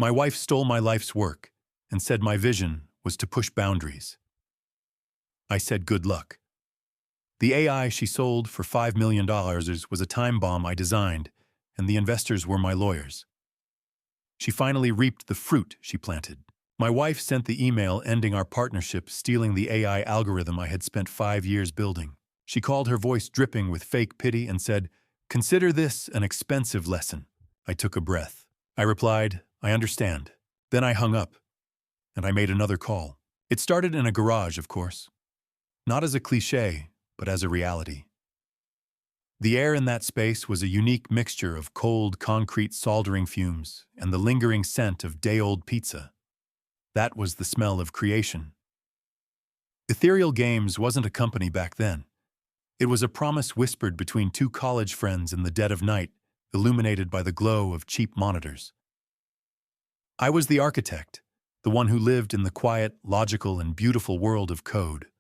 My wife stole my life's work and said my vision was to push boundaries. I said good luck. The AI she sold for $5 million was a time bomb I designed, and the investors were my lawyers. She finally reaped the fruit she planted. My wife sent the email ending our partnership, stealing the AI algorithm I had spent 5 years building. She called, her voice dripping with fake pity, and said, "Consider this an expensive lesson." I took a breath. I replied, "I understand." Then I hung up, and I made another call. It started in a garage, of course. Not as a cliché, but as a reality. The air in that space was a unique mixture of cold concrete soldering fumes and the lingering scent of day-old pizza. That was the smell of creation. Ethereal Games wasn't a company back then. It was a promise whispered between two college friends in the dead of night, illuminated by the glow of cheap monitors. I was the architect, the one who lived in the quiet, logical, and beautiful world of code.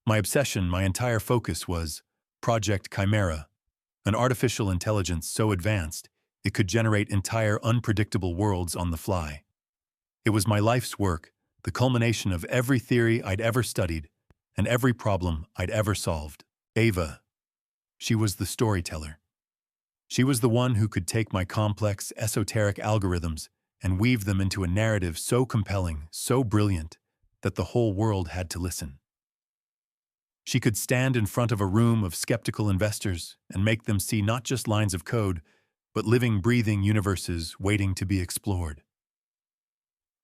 My obsession, my entire focus was Project Chimera, an artificial intelligence so advanced it could generate entire unpredictable worlds on the fly. It was my life's work, the culmination of every theory I'd ever studied and every problem I'd ever solved. Ava. She was the storyteller. She was the one who could take my complex, esoteric algorithms and weave them into a narrative so compelling, so brilliant, that the whole world had to listen. She could stand in front of a room of skeptical investors and make them see not just lines of code, but living, breathing universes waiting to be explored.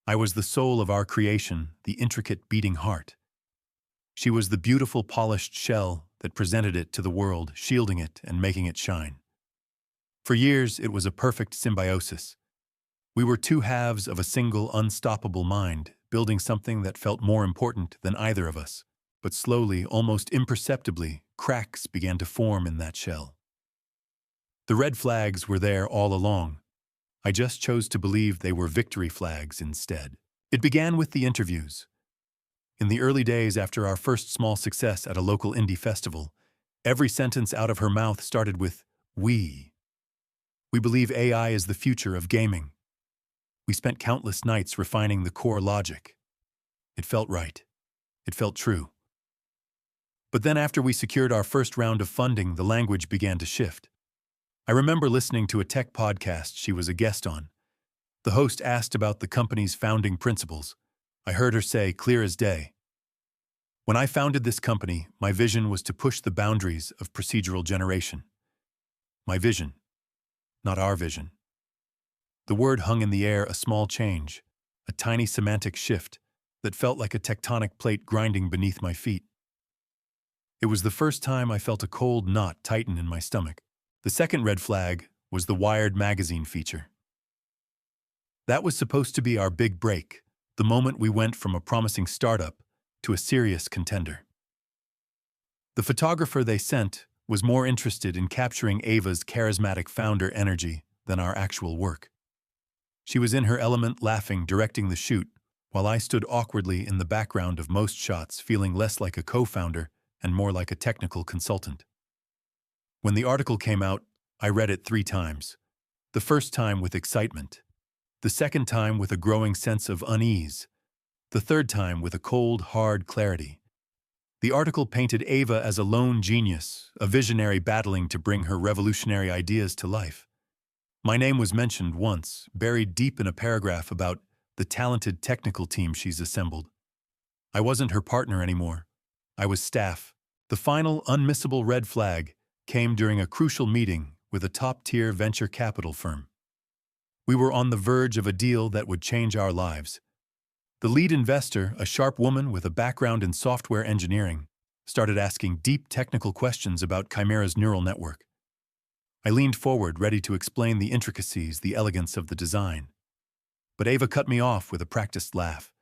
I was the soul of our creation, the intricate beating heart. She was the beautiful polished shell that presented it to the world, shielding it and making it shine. For years, it was a perfect symbiosis. We were two halves of a single, unstoppable mind, building something that felt more important than either of us. But slowly, almost imperceptibly, cracks began to form in that shell. The red flags were there all along. I just chose to believe they were victory flags instead. It began with the interviews. In the early days after our first small success at a local indie festival, every sentence out of her mouth started with, "We." We believe AI is the future of gaming. We spent countless nights refining the core logic. It felt right. It felt true. But then after we secured our first round of funding, the language began to shift. I remember listening to a tech podcast she was a guest on. The host asked about the company's founding principles. I heard her say, clear as day, "When I founded this company, my vision was to push the boundaries of procedural generation." My vision, not our vision. The word hung in the air, a small change, a tiny semantic shift that felt like a tectonic plate grinding beneath my feet. It was the first time I felt a cold knot tighten in my stomach. The second red flag was the Wired magazine feature. That was supposed to be our big break, the moment we went from a promising startup to a serious contender. The photographer they sent was more interested in capturing Ava's charismatic founder energy than our actual work. She was in her element, laughing, directing the shoot, while I stood awkwardly in the background of most shots, feeling less like a co-founder and more like a technical consultant. When the article came out, I read it 3 times. The first time with excitement, the second time with a growing sense of unease, the third time with a cold, hard clarity. The article painted Ava as a lone genius, a visionary battling to bring her revolutionary ideas to life. My name was mentioned once, buried deep in a paragraph about the talented technical team she's assembled. I wasn't her partner anymore. I was staff. The final, unmissable red flag came during a crucial meeting with a top-tier venture capital firm. We were on the verge of a deal that would change our lives. The lead investor, a sharp woman with a background in software engineering, started asking deep technical questions about Chimera's neural network. I leaned forward, ready to explain the intricacies, the elegance of the design. But Ava cut me off with a practiced laugh.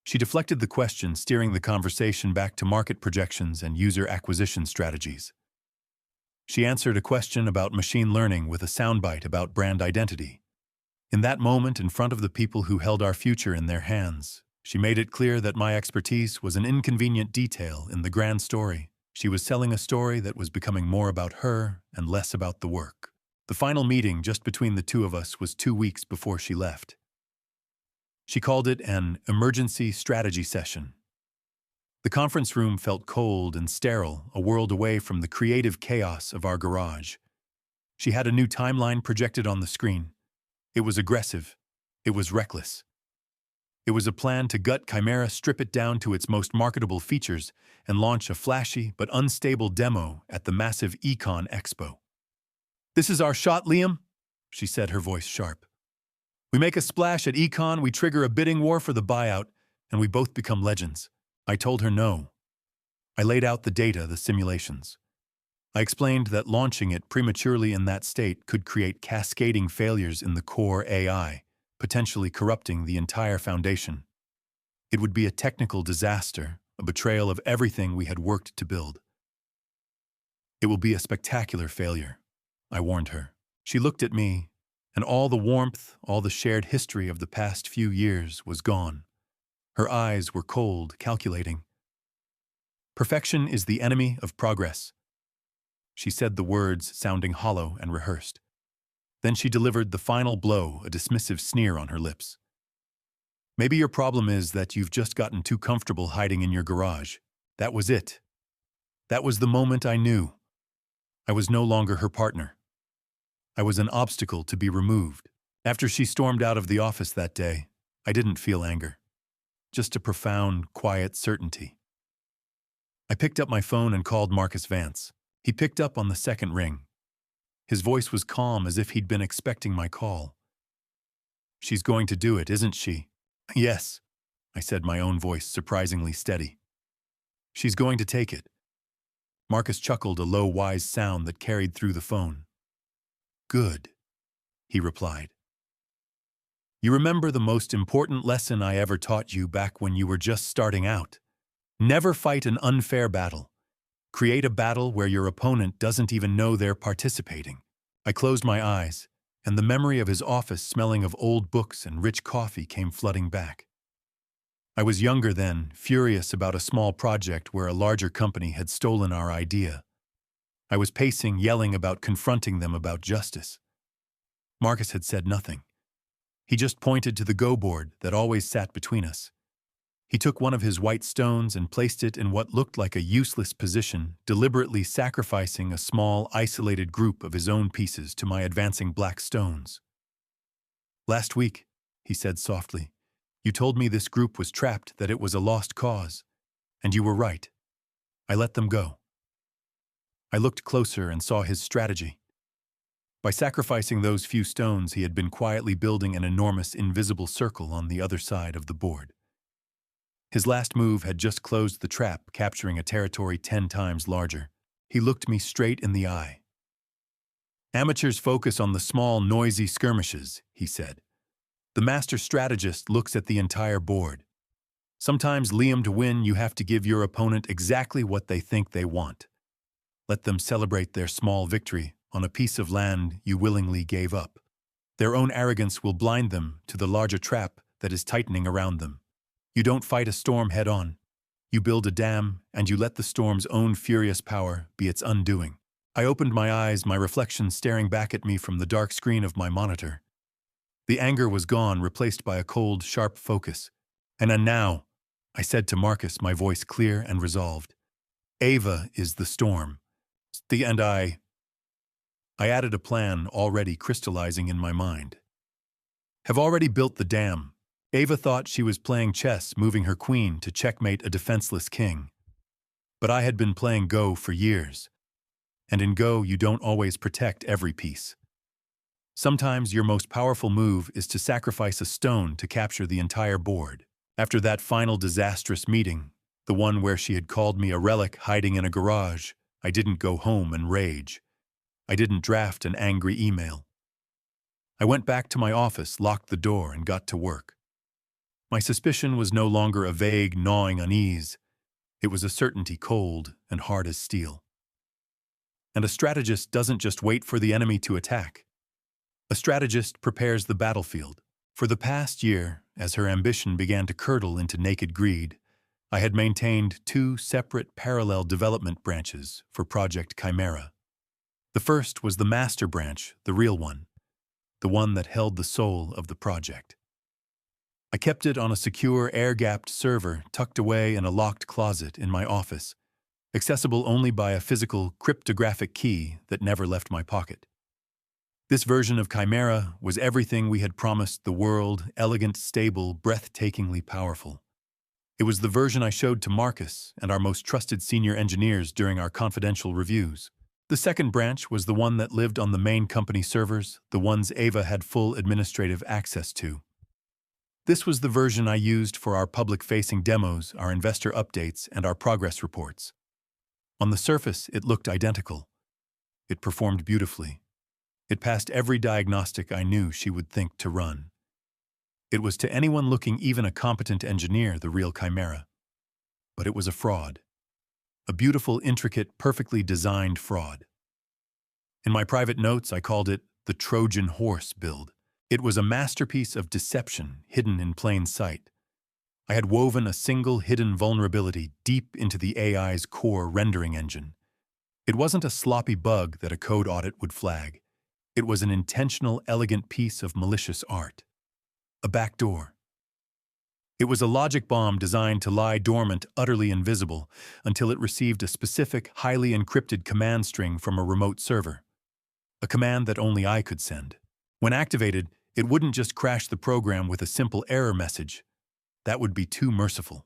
She deflected the question, steering the conversation back to market projections and user acquisition strategies. She answered a question about machine learning with a soundbite about brand identity. In that moment, in front of the people who held our future in their hands, she made it clear that my expertise was an inconvenient detail in the grand story. She was selling a story that was becoming more about her and less about the work. The final meeting, just between the two of us, was 2 weeks before she left. She called it an emergency strategy session. The conference room felt cold and sterile, a world away from the creative chaos of our garage. She had a new timeline projected on the screen. It was aggressive. It was reckless. It was a plan to gut Chimera, strip it down to its most marketable features, and launch a flashy but unstable demo at the massive Econ Expo. "This is our shot, Liam," she said, her voice sharp. "We make a splash at Econ, we trigger a bidding war for the buyout, and we both become legends." I told her no. I laid out the data, the simulations. I explained that launching it prematurely in that state could create cascading failures in the core AI, potentially corrupting the entire foundation. It would be a technical disaster, a betrayal of everything we had worked to build. "It will be a spectacular failure," I warned her. She looked at me, and all the warmth, all the shared history of the past few years was gone. Her eyes were cold, calculating. "Perfection is the enemy of progress." She said the words sounding hollow and rehearsed. Then she delivered the final blow, a dismissive sneer on her lips. "Maybe your problem is that you've just gotten too comfortable hiding in your garage. That was it. That was the moment I knew. I was no longer her partner. I was an obstacle to be removed." After she stormed out of the office that day, I didn't feel anger. Just a profound, quiet certainty. I picked up my phone and called Marcus Vance. He picked up on the second ring. His voice was calm, as if he'd been expecting my call. "She's going to do it, isn't she?" "Yes," I said, my own voice surprisingly steady. "She's going to take it." Marcus chuckled, a low, wise sound that carried through the phone. "Good," he replied. "You remember the most important lesson I ever taught you back when you were just starting out? Never fight an unfair battle. Create a battle where your opponent doesn't even know they're participating." I closed my eyes, and the memory of his office smelling of old books and rich coffee came flooding back. I was younger then, furious about a small project where a larger company had stolen our idea. I was pacing, yelling about confronting them about justice. Marcus had said nothing. He just pointed to the go board that always sat between us. He took one of his white stones and placed it in what looked like a useless position, deliberately sacrificing a small, isolated group of his own pieces to my advancing black stones. "Last week," he said softly, "you told me this group was trapped, that it was a lost cause. And you were right. I let them go." I looked closer and saw his strategy. By sacrificing those few stones, he had been quietly building an enormous invisible circle on the other side of the board. His last move had just closed the trap, capturing a territory 10 times larger. He looked me straight in the eye. "Amateurs focus on the small, noisy skirmishes," he said. "The master strategist looks at the entire board. Sometimes, Liam, to win, you have to give your opponent exactly what they think they want. Let them celebrate their small victory on a piece of land you willingly gave up. Their own arrogance will blind them to the larger trap that is tightening around them. You don't fight a storm head-on. You build a dam, and you let the storm's own furious power be its undoing." I opened my eyes, my reflection staring back at me from the dark screen of my monitor. The anger was gone, replaced by a cold, sharp focus. "And now," I said to Marcus, my voice clear and resolved, "Ava is the storm. And I added a plan already crystallizing in my mind. "Have already built the dam." Ava thought she was playing chess, moving her queen to checkmate a defenseless king. But I had been playing Go for years. And in Go, you don't always protect every piece. Sometimes your most powerful move is to sacrifice a stone to capture the entire board. After that final disastrous meeting, the one where she had called me a relic hiding in a garage, I didn't go home and rage. I didn't draft an angry email. I went back to my office, locked the door, and got to work. My suspicion was no longer a vague, gnawing unease. It was a certainty, cold and hard as steel. And a strategist doesn't just wait for the enemy to attack. A strategist prepares the battlefield. For the past year, as her ambition began to curdle into naked greed, I had maintained 2 separate parallel development branches for Project Chimera. The first was the master branch, the real one, the one that held the soul of the project. I kept it on a secure, air-gapped server tucked away in a locked closet in my office, accessible only by a physical, cryptographic key that never left my pocket. This version of Chimera was everything we had promised the world: elegant, stable, breathtakingly powerful. It was the version I showed to Marcus and our most trusted senior engineers during our confidential reviews. The second branch was the one that lived on the main company servers, the ones Ava had full administrative access to. This was the version I used for our public-facing demos, our investor updates, and our progress reports. On the surface, it looked identical. It performed beautifully. It passed every diagnostic I knew she would think to run. It was to anyone looking, even a competent engineer, the real Chimera. But it was a fraud. A beautiful, intricate, perfectly designed fraud. In my private notes, I called it the Trojan horse build. It was a masterpiece of deception hidden in plain sight. I had woven a single hidden vulnerability deep into the AI's core rendering engine. It wasn't a sloppy bug that a code audit would flag. It was an intentional, elegant piece of malicious art. A backdoor. It was a logic bomb designed to lie dormant, utterly invisible, until it received a specific, highly encrypted command string from a remote server. A command that only I could send. When activated, it wouldn't just crash the program with a simple error message. That would be too merciful.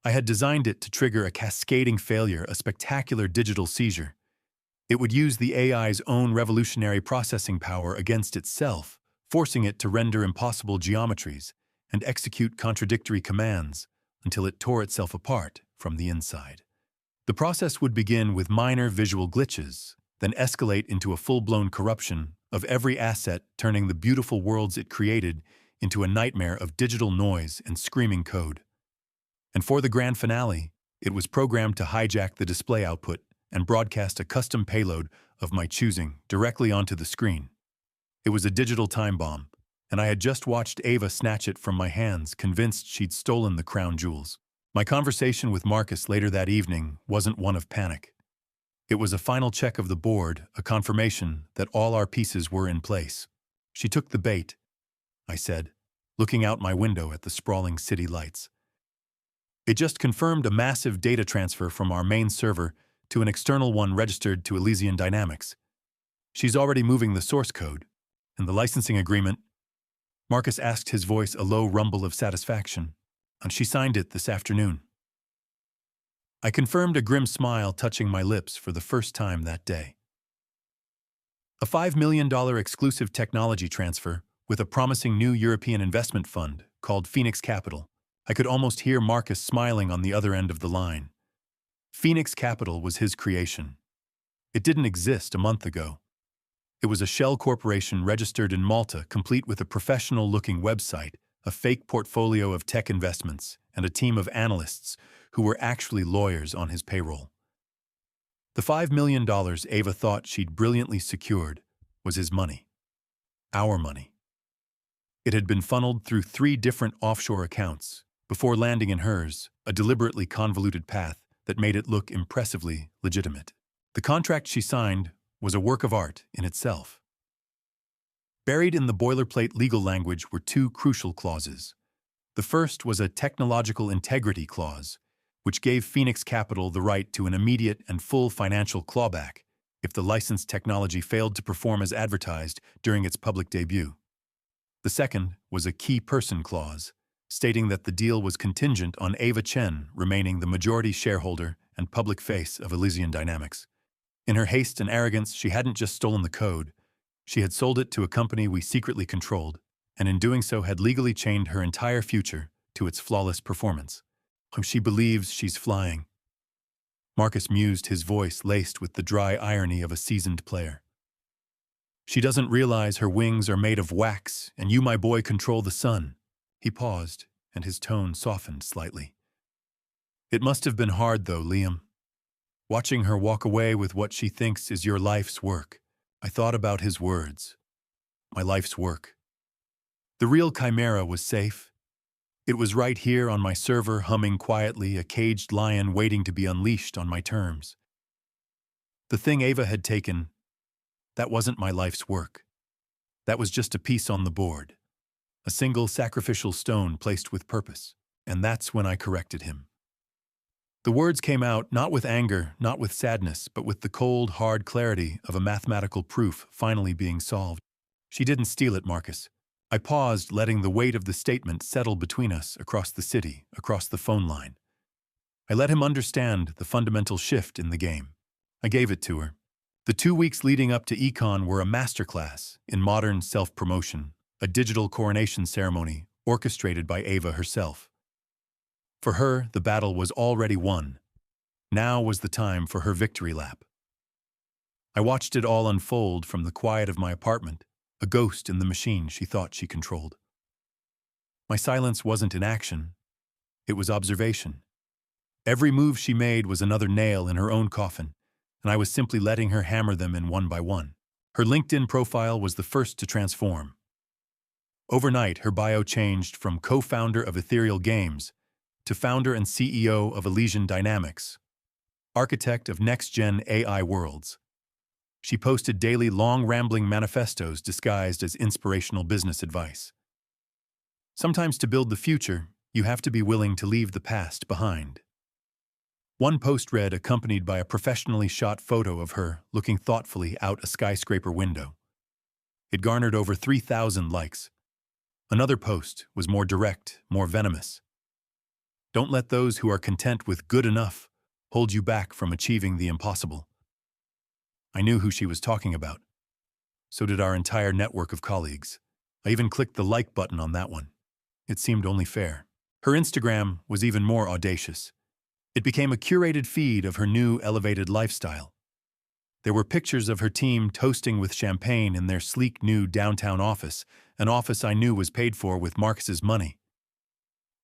I had designed it to trigger a cascading failure, a spectacular digital seizure. It would use the AI's own revolutionary processing power against itself, forcing it to render impossible geometries and execute contradictory commands until it tore itself apart from the inside. The process would begin with minor visual glitches, then escalate into a full-blown corruption of every asset, turning the beautiful worlds it created into a nightmare of digital noise and screaming code. And for the grand finale, it was programmed to hijack the display output and broadcast a custom payload of my choosing directly onto the screen. It was a digital time bomb, and I had just watched Ava snatch it from my hands, convinced she'd stolen the crown jewels. My conversation with Marcus later that evening wasn't one of panic. It was a final check of the board, a confirmation that all our pieces were in place. "She took the bait," I said, looking out my window at the sprawling city lights. "It just confirmed a massive data transfer from our main server to an external one registered to Elysian Dynamics. She's already moving the source code, and the licensing agreement." Marcus asked, his voice a low rumble of satisfaction. "And she signed it this afternoon." I confirmed, a grim smile touching my lips for the first time that day. A $5 million exclusive technology transfer with a promising new European investment fund called Phoenix Capital. I could almost hear Marcus smiling on the other end of the line. Phoenix Capital was his creation. It didn't exist a month ago. It was a shell corporation registered in Malta, complete with a professional-looking website, a fake portfolio of tech investments, and a team of analysts who were actually lawyers on his payroll. The $5 million Ava thought she'd brilliantly secured was his money. Our money. It had been funneled through 3 different offshore accounts before landing in hers, a deliberately convoluted path that made it look impressively legitimate. The contract she signed was a work of art in itself. Buried in the boilerplate legal language were 2 crucial clauses. The first was a technological integrity clause, which gave Phoenix Capital the right to an immediate and full financial clawback if the licensed technology failed to perform as advertised during its public debut. The second was a key person clause, stating that the deal was contingent on Ava Chen remaining the majority shareholder and public face of Elysian Dynamics. In her haste and arrogance, she hadn't just stolen the code, she had sold it to a company we secretly controlled, and in doing so had legally chained her entire future to its flawless performance. "She believes she's flying." Marcus mused, his voice laced with the dry irony of a seasoned player. "She doesn't realize her wings are made of wax, and you, my boy, control the sun." He paused, and his tone softened slightly. "It must have been hard, though, Liam. Watching her walk away with what she thinks is your life's work." I thought about his words. My life's work. The real Chimera was safe. It was right here on my server, humming quietly, a caged lion waiting to be unleashed on my terms. The thing Ava had taken, that wasn't my life's work. That was just a piece on the board. a single sacrificial stone placed with purpose. And that's when I corrected him. The words came out not with anger, not with sadness, but with the cold, hard clarity of a mathematical proof finally being solved. She didn't steal it, Marcus. I paused, letting the weight of the statement settle between us across the city, across the phone line. I let him understand the fundamental shift in the game. I gave it to her. The 2 weeks leading up to Econ were a masterclass in modern self-promotion, a digital coronation ceremony orchestrated by Ava herself. For her, the battle was already won. Now was the time for her victory lap. I watched it all unfold from the quiet of my apartment, a ghost in the machine she thought she controlled. My silence wasn't inaction, it was observation. Every move she made was another nail in her own coffin, and I was simply letting her hammer them in one by one. Her LinkedIn profile was the first to transform. Overnight, her bio changed from co-founder of Ethereal Games to founder and CEO of Elysian Dynamics, architect of next-gen AI worlds. She posted daily long rambling manifestos disguised as inspirational business advice. Sometimes to build the future, you have to be willing to leave the past behind. One post read, accompanied by a professionally shot photo of her looking thoughtfully out a skyscraper window. It garnered over 3,000 likes. Another post was more direct, more venomous. Don't let those who are content with good enough hold you back from achieving the impossible. I knew who she was talking about. So did our entire network of colleagues. I even clicked the like button on that one. It seemed only fair. Her Instagram was even more audacious. It became a curated feed of her new elevated lifestyle. There were pictures of her team toasting with champagne in their sleek new downtown office, an office I knew was paid for with Marcus's money.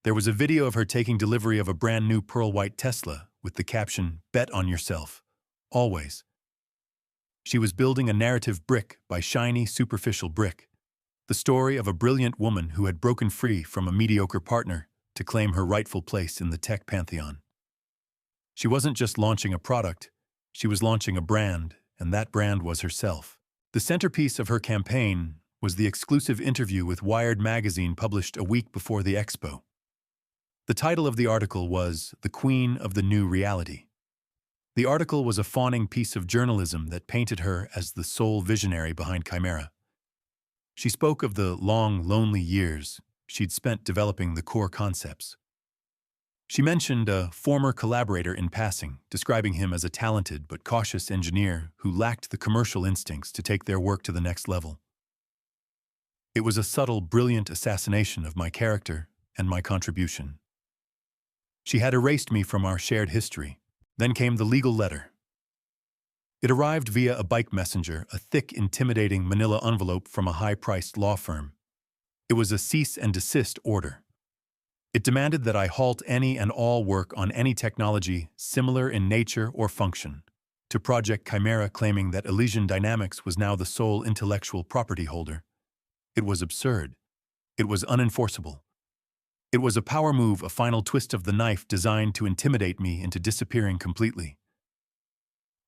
There was a video of her taking delivery of a brand new pearl white Tesla with the caption, "Bet on yourself, always." She was building a narrative brick by shiny, superficial brick, the story of a brilliant woman who had broken free from a mediocre partner to claim her rightful place in the tech pantheon. She wasn't just launching a product, she was launching a brand, and that brand was herself. The centerpiece of her campaign was the exclusive interview with Wired magazine published a week before the expo. The title of the article was "The Queen of the New Reality." The article was a fawning piece of journalism that painted her as the sole visionary behind Chimera. She spoke of the long, lonely years she'd spent developing the core concepts. She mentioned a former collaborator in passing, describing him as a talented but cautious engineer who lacked the commercial instincts to take their work to the next level. It was a subtle, brilliant assassination of my character and my contribution. She had erased me from our shared history. Then came the legal letter. It arrived via a bike messenger, a thick, intimidating manila envelope from a high-priced law firm. It was a cease and desist order. It demanded that I halt any and all work on any technology similar in nature or function to Project Chimera, claiming that Elysian Dynamics was now the sole intellectual property holder. It was absurd. It was unenforceable. It was a power move, a final twist of the knife designed to intimidate me into disappearing completely.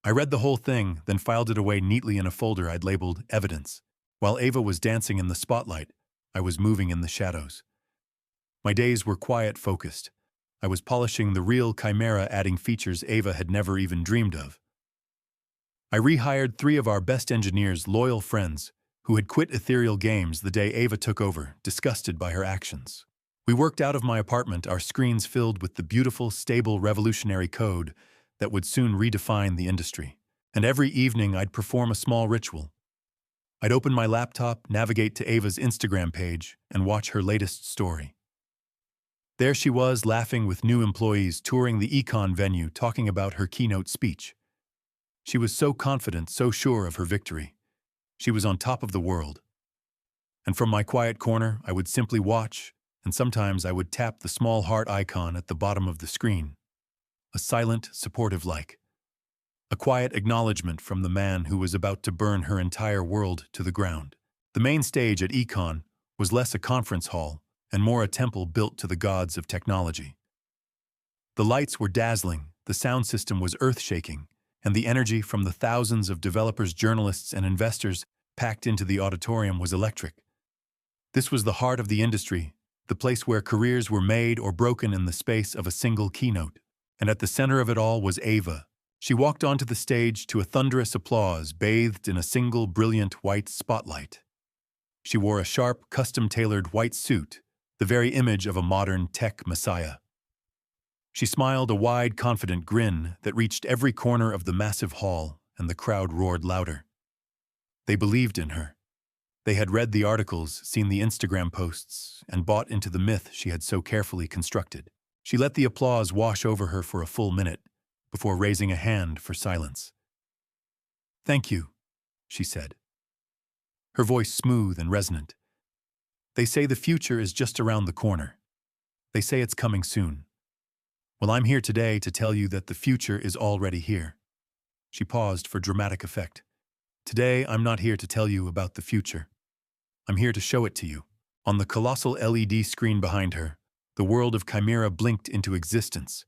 I read the whole thing, then filed it away neatly in a folder I'd labeled Evidence. While Ava was dancing in the spotlight, I was moving in the shadows. My days were quiet, focused. I was polishing the real Chimera, adding features Ava had never even dreamed of. I rehired 3 of our best engineers, loyal friends, who had quit Ethereal Games the day Ava took over, disgusted by her actions. We worked out of my apartment, our screens filled with the beautiful, stable, revolutionary code that would soon redefine the industry. And every evening I'd perform a small ritual. I'd open my laptop, navigate to Ava's Instagram page, and watch her latest story. There she was, laughing with new employees, touring the Econ venue, talking about her keynote speech. She was so confident, so sure of her victory. She was on top of the world. And from my quiet corner, I would simply watch, and sometimes I would tap the small heart icon at the bottom of the screen. A silent, supportive like. A quiet acknowledgement from the man who was about to burn her entire world to the ground. The main stage at Econ was less a conference hall and more a temple built to the gods of technology. The lights were dazzling, the sound system was earth-shaking, and the energy from the thousands of developers, journalists, and investors packed into the auditorium was electric. This was the heart of the industry, the place where careers were made or broken in the space of a single keynote. And at the center of it all was Ava. She walked onto the stage to a thunderous applause, bathed in a single brilliant white spotlight. She wore a sharp, custom-tailored white suit, the very image of a modern tech messiah. She smiled a wide, confident grin that reached every corner of the massive hall, and the crowd roared louder. They believed in her. They had read the articles, seen the Instagram posts, and bought into the myth she had so carefully constructed. She let the applause wash over her for a full minute, before raising a hand for silence. "Thank you," she said, her voice smooth and resonant. "They say the future is just around the corner. They say it's coming soon. Well, I'm here today to tell you that the future is already here." She paused for dramatic effect. "Today, I'm not here to tell you about the future. I'm here to show it to you." On the colossal LED screen behind her, the world of Chimera blinked into existence.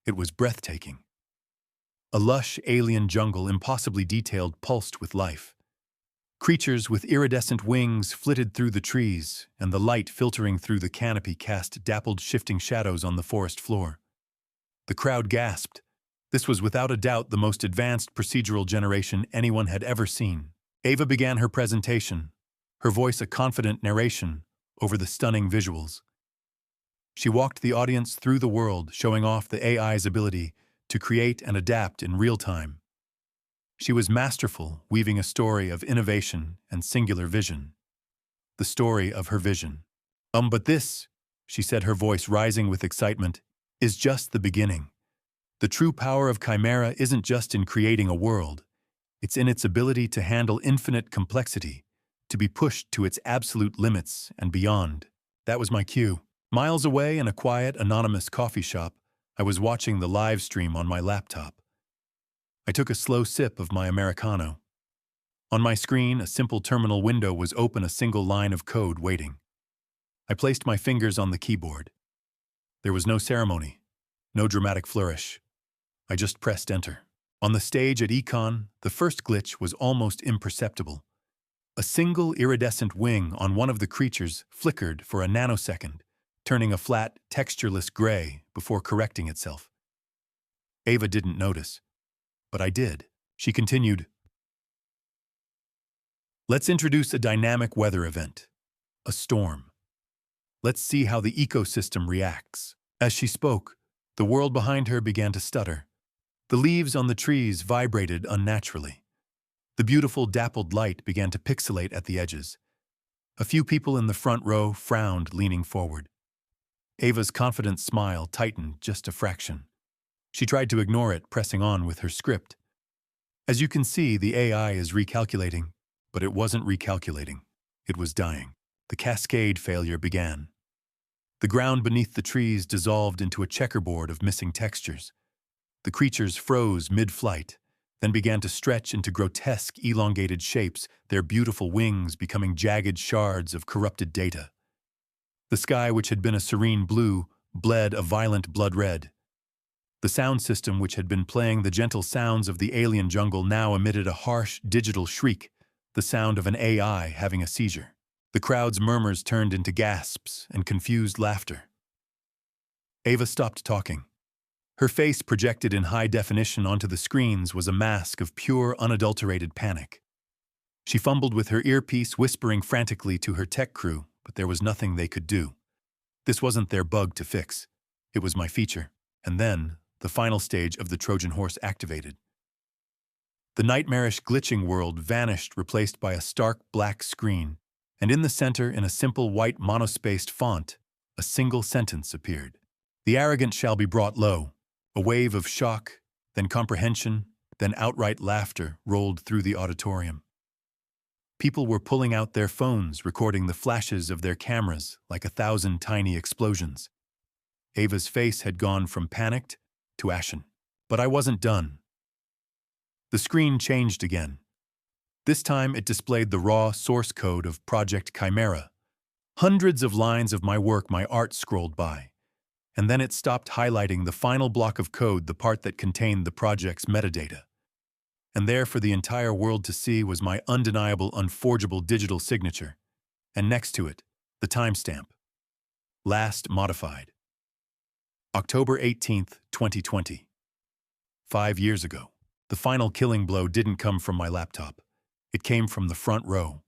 It was breathtaking. A lush, alien jungle, impossibly detailed, pulsed with life. Creatures with iridescent wings flitted through the trees, and the light filtering through the canopy cast dappled, shifting shadows on the forest floor. The crowd gasped. This was without a doubt the most advanced procedural generation anyone had ever seen. Ava began her presentation, her voice a confident narration over the stunning visuals. She walked the audience through the world, showing off the AI's ability to create and adapt in real time. She was masterful, weaving a story of innovation and singular vision. The story of her vision. But this," she said, her voice rising with excitement, "is just the beginning. The true power of Chimera isn't just in creating a world. It's in its ability to handle infinite complexity, to be pushed to its absolute limits and beyond." That was my cue. Miles away in a quiet, anonymous coffee shop, I was watching the live stream on my laptop. I took a slow sip of my Americano. On my screen, a simple terminal window was open, a single line of code waiting. I placed my fingers on the keyboard. There was no ceremony, no dramatic flourish. I just pressed enter. On the stage at Econ, the first glitch was almost imperceptible. A single iridescent wing on one of the creatures flickered for a nanosecond, turning a flat, textureless gray before correcting itself. Ava didn't notice, but I did. She continued, "Let's introduce a dynamic weather event, a storm. Let's see how the ecosystem reacts." As she spoke, the world behind her began to stutter. The leaves on the trees vibrated unnaturally. The beautiful dappled light began to pixelate at the edges. A few people in the front row frowned, leaning forward. Ava's confident smile tightened just a fraction. She tried to ignore it, pressing on with her script. "As you can see, the AI is recalculating," but it wasn't recalculating. It was dying. The cascade failure began. The ground beneath the trees dissolved into a checkerboard of missing textures. The creatures froze mid-flight, then began to stretch into grotesque, elongated shapes, their beautiful wings becoming jagged shards of corrupted data. The sky, which had been a serene blue, bled a violent blood red. The sound system, which had been playing the gentle sounds of the alien jungle, now emitted a harsh, digital shriek, the sound of an AI having a seizure. The crowd's murmurs turned into gasps and confused laughter. Ava stopped talking. Her face, projected in high definition onto the screens, was a mask of pure, unadulterated panic. She fumbled with her earpiece, whispering frantically to her tech crew, but there was nothing they could do. This wasn't their bug to fix. It was my feature. And then, the final stage of the Trojan horse activated. The nightmarish, glitching world vanished, replaced by a stark black screen, and in the center, in a simple white monospaced font, a single sentence appeared. "The arrogant shall be brought low." A wave of shock, then comprehension, then outright laughter rolled through the auditorium. People were pulling out their phones, recording the flashes of their cameras like 1,000 tiny explosions. Ava's face had gone from panicked to ashen. But I wasn't done. The screen changed again. This time it displayed the raw source code of Project Chimera. Hundreds of lines of my work, my art scrolled by. And then it stopped, highlighting the final block of code, the part that contained the project's metadata. And there, for the entire world to see, was my undeniable, unforgeable digital signature. and next to it, the timestamp. Last modified. October 18th, 2020. 5 years ago. The final killing blow didn't come from my laptop. It came from the front row.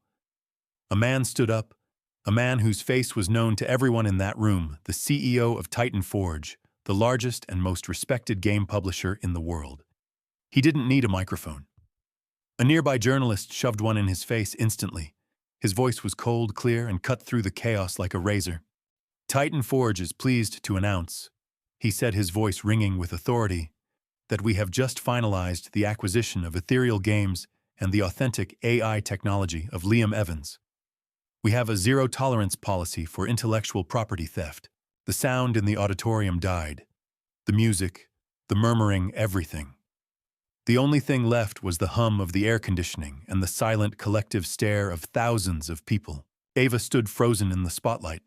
A man stood up, a man whose face was known to everyone in that room, the CEO of Titan Forge, the largest and most respected game publisher in the world. He didn't need a microphone. A nearby journalist shoved one in his face instantly. His voice was cold, clear, and cut through the chaos like a razor. Titan Forge is pleased to announce, he said, his voice ringing with authority, that we have just finalized the acquisition of Ethereal Games and the authentic AI technology of Liam Evans. We have a zero-tolerance policy for intellectual property theft. The sound in the auditorium died. The music, the murmuring, everything. The only thing left was the hum of the air conditioning and the silent collective stare of thousands of people. Ava stood frozen in the spotlight.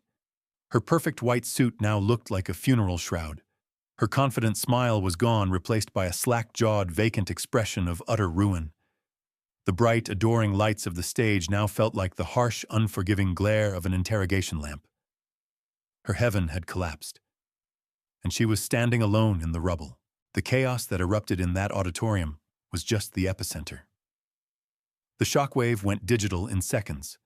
Her perfect white suit now looked like a funeral shroud. Her confident smile was gone, replaced by a slack-jawed, vacant expression of utter ruin. The bright, adoring lights of the stage now felt like the harsh, unforgiving glare of an interrogation lamp. Her heaven had collapsed, and she was standing alone in the rubble. The chaos that erupted in that auditorium was just the epicenter. The shockwave went digital in seconds.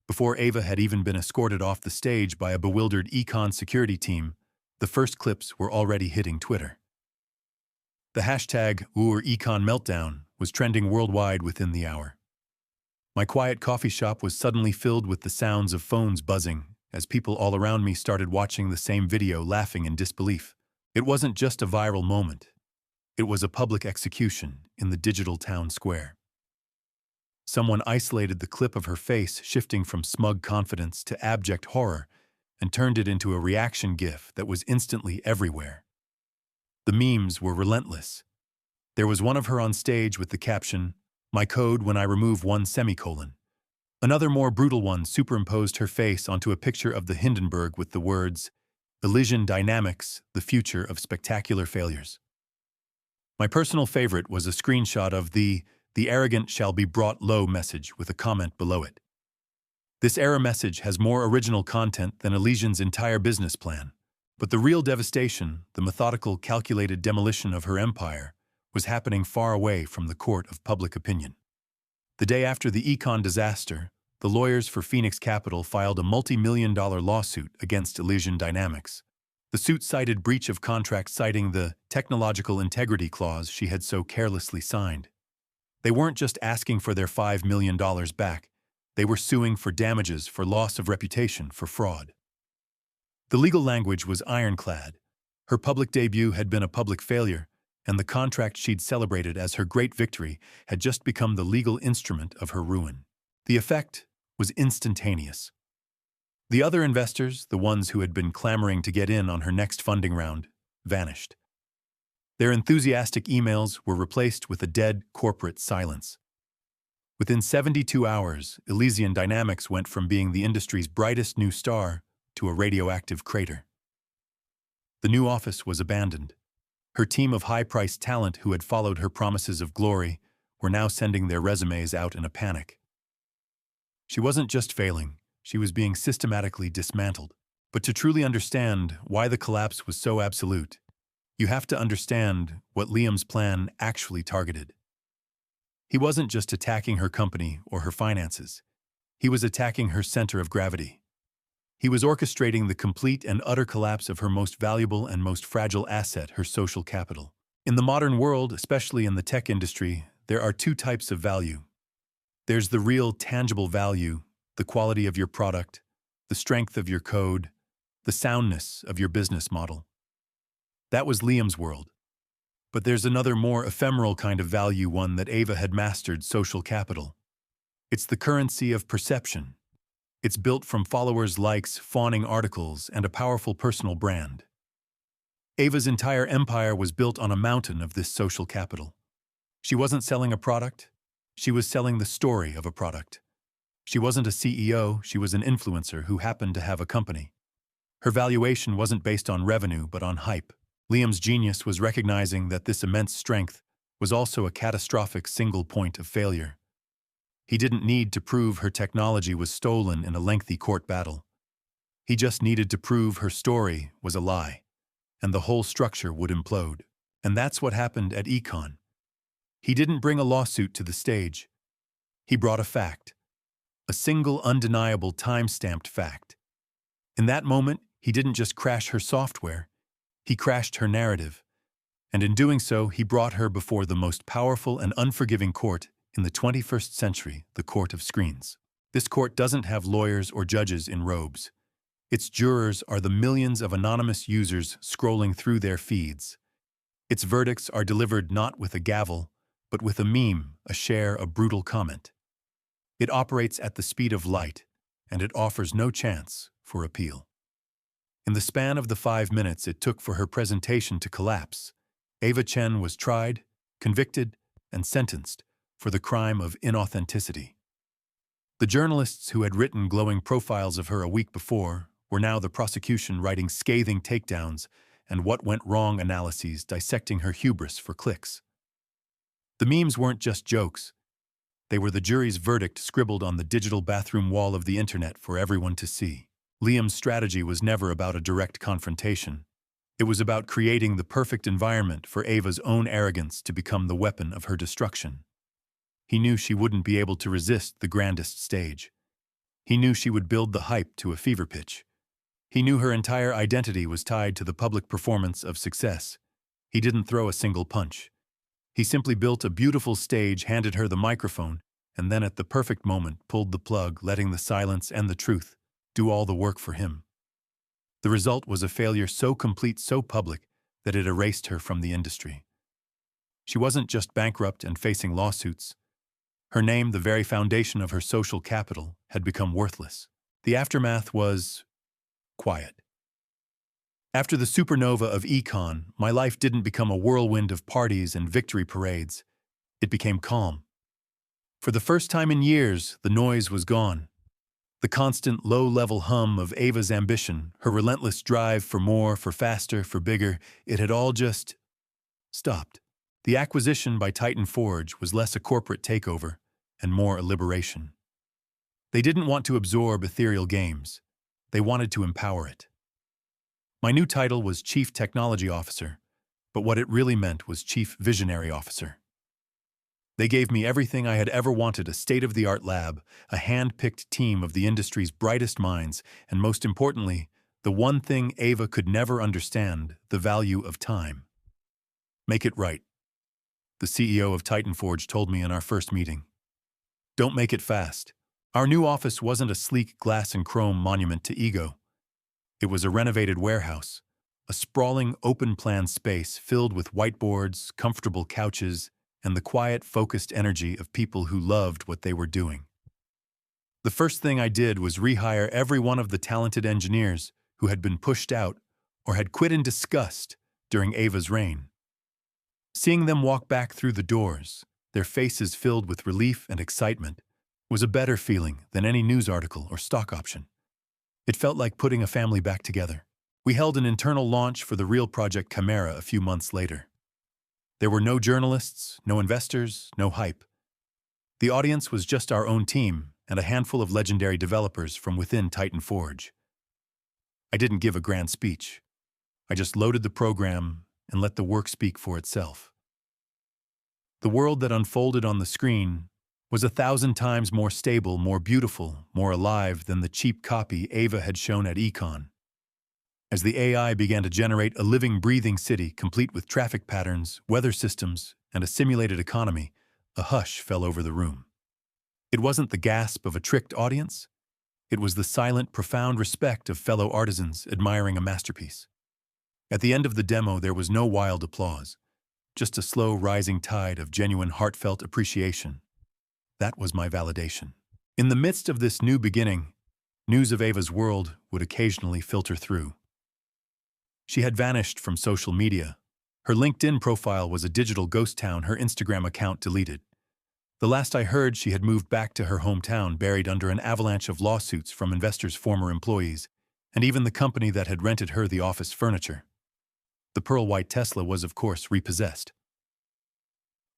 Before Ava had even been escorted off the stage by a bewildered econ security team, the first clips were already hitting Twitter. The hashtag #EconMeltdown was trending worldwide within the hour. My quiet coffee shop was suddenly filled with the sounds of phones buzzing as people all around me started watching the same video, laughing in disbelief. It wasn't just a viral moment. It was a public execution in the digital town square. Someone isolated the clip of her face shifting from smug confidence to abject horror and turned it into a reaction GIF that was instantly everywhere. The memes were relentless. There was one of her on stage with the caption, "My code when I remove one semicolon." Another more brutal one superimposed her face onto a picture of the Hindenburg with the words, "Elysian Dynamics, the future of spectacular failures." My personal favorite was a screenshot of the arrogant shall be brought low message with a comment below it. This error message has more original content than Elysian's entire business plan, but the real devastation, the methodical, calculated demolition of her empire, was happening far away from the court of public opinion. The day after the Econ disaster, the lawyers for Phoenix Capital filed a multi-million-dollar lawsuit against Elysian Dynamics. The suit cited breach of contract, citing the technological integrity clause she had so carelessly signed. They weren't just asking for their $5 million back. They were suing for damages, for loss of reputation, for fraud. The legal language was ironclad. Her public debut had been a public failure, and the contract she'd celebrated as her great victory had just become the legal instrument of her ruin. The effect was instantaneous. The other investors, the ones who had been clamoring to get in on her next funding round, vanished. Their enthusiastic emails were replaced with a dead corporate silence. Within 72 hours, Elysian Dynamics went from being the industry's brightest new star to a radioactive crater. The new office was abandoned. Her team of high-priced talent who had followed her promises of glory were now sending their resumes out in a panic. She wasn't just failing, she was being systematically dismantled. But to truly understand why the collapse was so absolute, you have to understand what Liam's plan actually targeted. He wasn't just attacking her company or her finances. He was attacking her center of gravity. He was orchestrating the complete and utter collapse of her most valuable and most fragile asset, her social capital. In the modern world, especially in the tech industry, there are two types of value. There's the real, tangible value, the quality of your product, the strength of your code, the soundness of your business model. That was Liam's world. But there's another, more ephemeral kind of value, one that Ava had mastered: social capital. It's the currency of perception. It's built from followers, likes, fawning articles, and a powerful personal brand. Ava's entire empire was built on a mountain of this social capital. She wasn't selling a product. She was selling the story of a product. She wasn't a CEO, she was an influencer who happened to have a company. Her valuation wasn't based on revenue, but on hype. Liam's genius was recognizing that this immense strength was also a catastrophic single point of failure. He didn't need to prove her technology was stolen in a lengthy court battle. He just needed to prove her story was a lie, and the whole structure would implode. And that's what happened at Econ. He didn't bring a lawsuit to the stage. He brought a fact. A single, undeniable, time-stamped fact. In that moment, he didn't just crash her software. He crashed her narrative. And in doing so, he brought her before the most powerful and unforgiving court in the 21st century, the Court of Screens. This court doesn't have lawyers or judges in robes. Its jurors are the millions of anonymous users scrolling through their feeds. Its verdicts are delivered not with a gavel, but with a meme, a share, a brutal comment. It operates at the speed of light, and it offers no chance for appeal. In the span of the 5 minutes it took for her presentation to collapse, Ava Chen was tried, convicted, and sentenced for the crime of inauthenticity. The journalists who had written glowing profiles of her a week before were now the prosecution writing scathing takedowns and what went wrong analyses dissecting her hubris for clicks. The memes weren't just jokes. They were the jury's verdict scribbled on the digital bathroom wall of the internet for everyone to see. Liam's strategy was never about a direct confrontation. It was about creating the perfect environment for Ava's own arrogance to become the weapon of her destruction. He knew she wouldn't be able to resist the grandest stage. He knew she would build the hype to a fever pitch. He knew her entire identity was tied to the public performance of success. He didn't throw a single punch. He simply built a beautiful stage, handed her the microphone, and then at the perfect moment pulled the plug, letting the silence and the truth do all the work for him. The result was a failure so complete, so public, that it erased her from the industry. She wasn't just bankrupt and facing lawsuits. Her name, the very foundation of her social capital, had become worthless. The aftermath was quiet. After the supernova of Econ, my life didn't become a whirlwind of parties and victory parades. It became calm. For the first time in years, the noise was gone. The constant low-level hum of Ava's ambition, her relentless drive for more, for faster, for bigger, it had all just stopped. The acquisition by Titan Forge was less a corporate takeover and more a liberation. They didn't want to absorb ethereal games. They wanted to empower it. My new title was Chief Technology Officer, but what it really meant was Chief Visionary Officer. They gave me everything I had ever wanted: a state-of-the-art lab, a hand-picked team of the industry's brightest minds, and most importantly, the one thing Ava could never understand, the value of time. Make it right, the CEO of Titan Forge told me in our first meeting. Don't make it fast. Our new office wasn't a sleek glass and chrome monument to ego. It was a renovated warehouse, a sprawling, open-plan space filled with whiteboards, comfortable couches, and the quiet, focused energy of people who loved what they were doing. The first thing I did was rehire every one of the talented engineers who had been pushed out or had quit in disgust during Ava's reign. Seeing them walk back through the doors, their faces filled with relief and excitement, was a better feeling than any news article or stock option. It felt like putting a family back together. We held an internal launch for the real Project Chimera a few months later. There were no journalists, no investors, no hype. The audience was just our own team and a handful of legendary developers from within Titan Forge. I didn't give a grand speech. I just loaded the program and let the work speak for itself. The world that unfolded on the screen was 1,000 times more stable, more beautiful, more alive than the cheap copy Ava had shown at Econ. As the AI began to generate a living, breathing city complete with traffic patterns, weather systems, and a simulated economy, a hush fell over the room. It wasn't the gasp of a tricked audience. It was the silent, profound respect of fellow artisans admiring a masterpiece. At the end of the demo, there was no wild applause, just a slow rising tide of genuine, heartfelt appreciation. That was my validation. In the midst of this new beginning, news of Ava's world would occasionally filter through. She had vanished from social media. Her LinkedIn profile was a digital ghost town, her Instagram account deleted. The last I heard, she had moved back to her hometown, buried under an avalanche of lawsuits from investors' former employees, and even the company that had rented her the office furniture. The pearl-white Tesla was, of course, repossessed.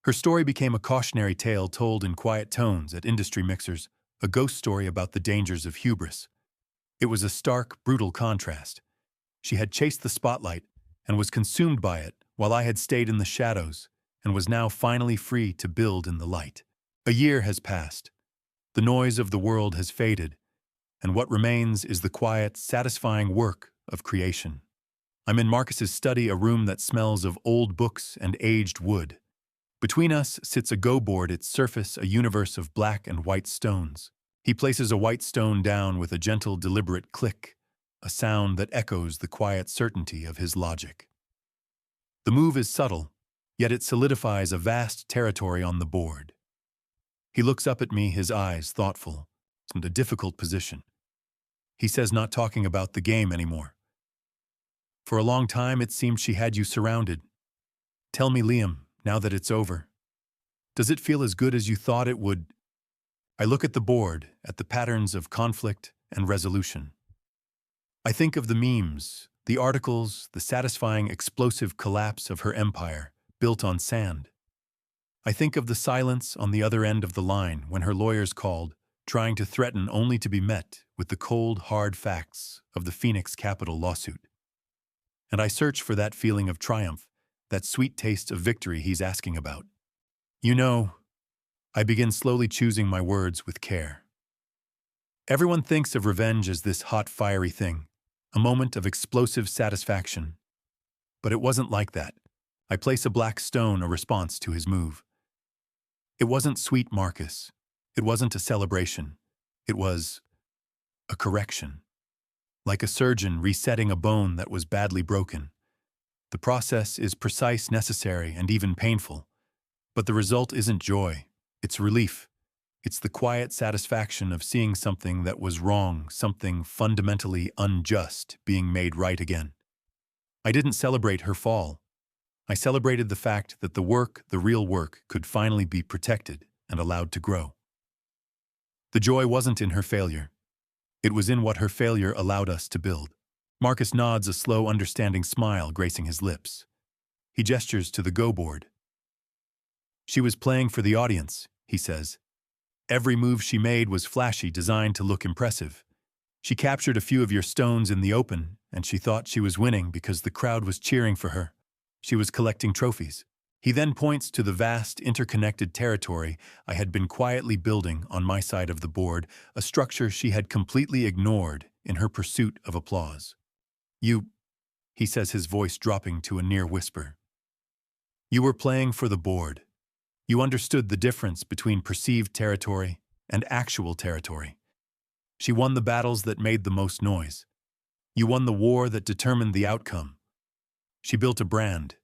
Her story became a cautionary tale told in quiet tones at industry mixers, a ghost story about the dangers of hubris. It was a stark, brutal contrast. She had chased the spotlight and was consumed by it, while I had stayed in the shadows and was now finally free to build in the light. A year has passed. The noise of the world has faded, and what remains is the quiet, satisfying work of creation. I'm in Marcus's study, a room that smells of old books and aged wood. Between us sits a go board, its surface a universe of black and white stones. He places a white stone down with a gentle, deliberate click, a sound that echoes the quiet certainty of his logic. The move is subtle, yet it solidifies a vast territory on the board. He looks up at me, his eyes thoughtful, in a difficult position. He says, not talking about the game anymore. For a long time it seemed she had you surrounded. Tell me, Liam, now that it's over, does it feel as good as you thought it would? I look at the board, at the patterns of conflict and resolution. I think of the memes, the articles, the satisfying explosive collapse of her empire, built on sand. I think of the silence on the other end of the line when her lawyers called, trying to threaten only to be met with the cold, hard facts of the Phoenix Capital lawsuit. And I search for that feeling of triumph, that sweet taste of victory he's asking about. You know, I begin slowly choosing my words with care. Everyone thinks of revenge as this hot, fiery thing, a moment of explosive satisfaction. But it wasn't like that. I place a black stone, a response to his move. It wasn't sweet, Marcus. It wasn't a celebration. It was a correction. Like a surgeon resetting a bone that was badly broken. The process is precise, necessary, and even painful. But the result isn't joy. It's relief. It's the quiet satisfaction of seeing something that was wrong, something fundamentally unjust, being made right again. I didn't celebrate her fall. I celebrated the fact that the work, the real work, could finally be protected and allowed to grow. The joy wasn't in her failure. It was in what her failure allowed us to build. Marcus nods, a slow, understanding smile gracing his lips. He gestures to the go board. She was playing for the audience, he says. Every move she made was flashy, designed to look impressive. She captured a few of your stones in the open, and she thought she was winning because the crowd was cheering for her. She was collecting trophies. He then points to the vast, interconnected territory I had been quietly building on my side of the board, a structure she had completely ignored in her pursuit of applause. You, he says, his voice dropping to a near whisper. You were playing for the board. You understood the difference between perceived territory and actual territory. She won the battles that made the most noise. You won the war that determined the outcome. She built a brand.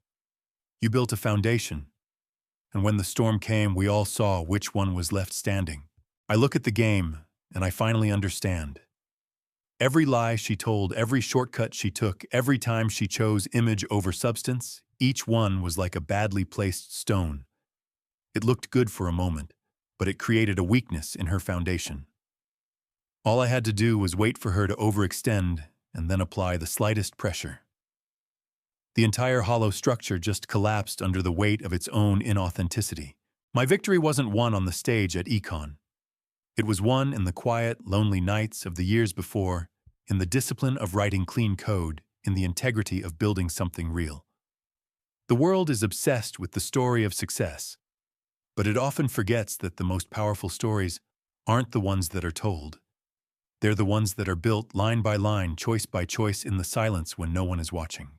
You built a foundation. And when the storm came, we all saw which one was left standing. I look at the game, and I finally understand. Every lie she told, every shortcut she took, every time she chose image over substance, each one was like a badly placed stone. It looked good for a moment, but it created a weakness in her foundation. All I had to do was wait for her to overextend and then apply the slightest pressure. The entire hollow structure just collapsed under the weight of its own inauthenticity. My victory wasn't won on the stage at Econ. It was won in the quiet, lonely nights of the years before, in the discipline of writing clean code, in the integrity of building something real. The world is obsessed with the story of success, but it often forgets that the most powerful stories aren't the ones that are told. They're the ones that are built line by line, choice by choice, in the silence when no one is watching.